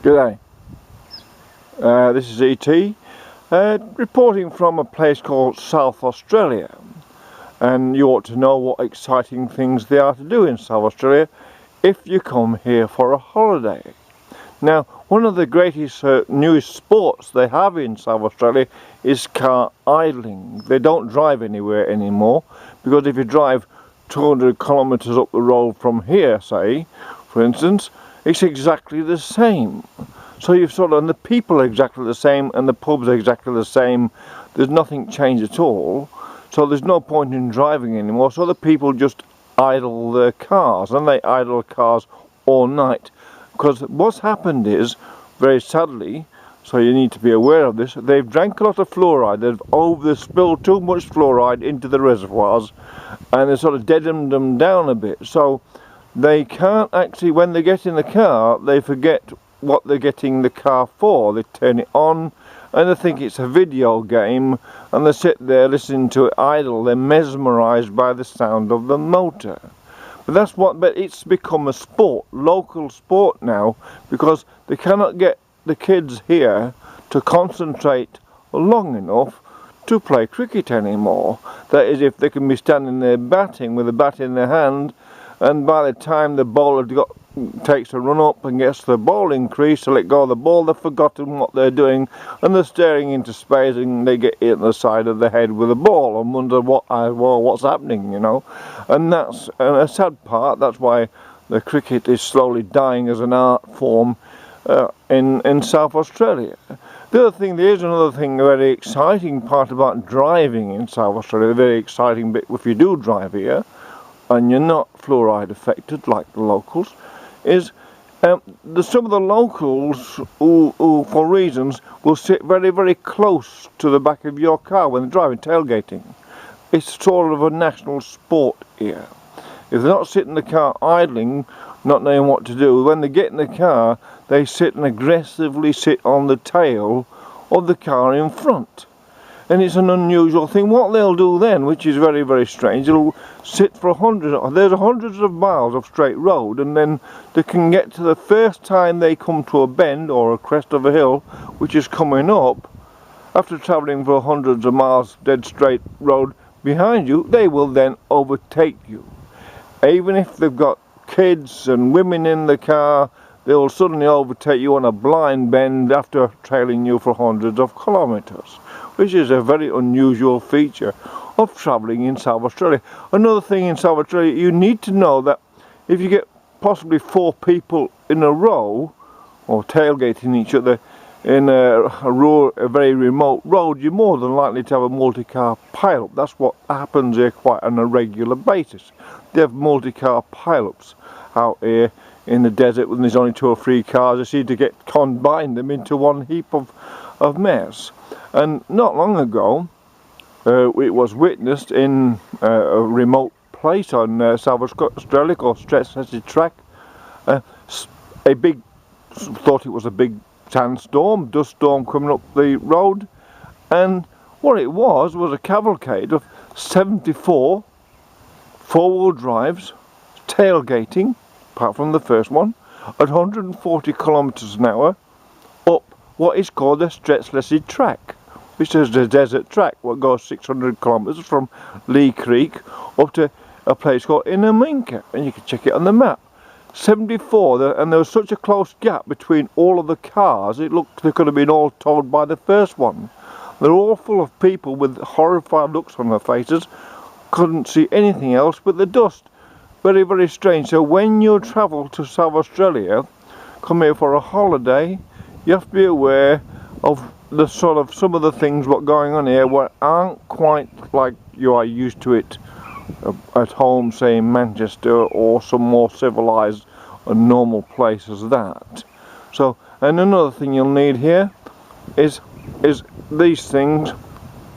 G'day, this is E.T. Reporting from a place called South Australia, and you ought to know what exciting things there are to do in South Australia if you come here for a holiday. Now, one of the greatest newest sports they have in South Australia is car idling. They don't drive anywhere anymore, because if you drive 200 kilometres up the road from here, say, for instance, it's exactly the same. So you've and the people are exactly the same, and the pubs are exactly the same. There's nothing changed at all. So there's no point in driving anymore. So the people just idle their cars, and they idle cars all night. Because what's happened is, very sadly, so you need to be aware of this, they've drank a lot of fluoride. They've spilled too much fluoride into the reservoirs, and they've sort of deadened them down a bit. So they can't actually, when they get in the car, they forget what they're getting the car for. They turn it on and they think it's a video game, and they sit there listening to it idle. They're mesmerised by the sound of the motor. But it's become a sport, local sport now, because they cannot get the kids here to concentrate long enough to play cricket anymore. That is, if they can be standing there batting with a bat in their hand, and by the time the bowler takes a run up and gets to the bowling crease to let go of the ball, they've forgotten what they're doing, and they're staring into space, and they get hit on the side of the head with a ball and wonder what's happening, you know. And that's a sad part. That's why the cricket is slowly dying as an art form in South Australia. The other thing, there is another thing, a very exciting part about driving in South Australia, a very exciting bit if you do drive here, and you're not fluoride affected like the locals, is some of the locals who for reasons will sit very, very close to the back of your car when they're driving, tailgating. It's sort of a national sport here. If they're not sitting in the car idling, not knowing what to do, when they get in the car, they sit and aggressively sit on the tail of the car in front. And it's an unusual thing. What they'll do then, which is very, very strange, they'll sit for there's hundreds of miles of straight road, and then they can get to the first time they come to a bend or a crest of a hill, which is coming up, after travelling for hundreds of miles dead straight road behind you, they will then overtake you. Even if they've got kids and women in the car, they will suddenly overtake you on a blind bend after trailing you for hundreds of kilometres, which is a very unusual feature of travelling in South Australia. Another thing in South Australia, you need to know that if you get possibly 4 people in a row, or tailgating each other in a very remote road, you're more than likely to have a multi-car pile-up. That's what happens here quite on a regular basis. They have multi-car pile-ups out here in the desert when there's only 2 or 3 cars. They seem to combine them into one heap of mess. And not long ago, it was witnessed in a remote place on South Australia called Stretts Lessig Track. Thought it was a big sandstorm, dust storm coming up the road, and what it was a cavalcade of 74 four-wheel drives tailgating, apart from the first one, at 140 kilometres an hour up what is called the Stretts Lessig Track, which is a desert track what goes 600 kilometres from Lee Creek up to a place called Inaminka, and you can check it on the map. 74, and there was such a close gap between all of the cars, it looked they could have been all towed by the first one. They're all full of people with horrified looks on their faces, couldn't see anything else but the dust. Very, very strange. So when you travel to South Australia, come here for a holiday, you have to be aware of the some of the things what going on here what aren't quite like you are used to it at home, say in Manchester, or some more civilised and normal place as that. So, and another thing you'll need here is these things,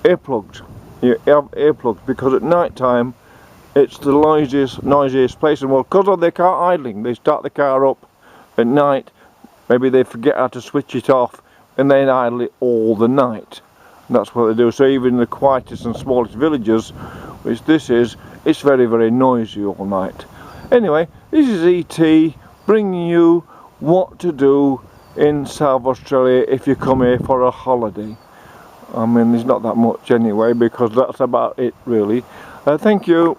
earplugs. You have earplugs, because at night time it's the noisiest place in the world. Because of their car idling, they start the car up at night, maybe they forget how to switch it off, and they idle it all the night. And that's what they do. So even in the quietest and smallest villages, which this is, it's very, very noisy all night. Anyway, this is E.T. bringing you what to do in South Australia if you come here for a holiday. I mean, there's not that much anyway, because that's about it really. Thank you.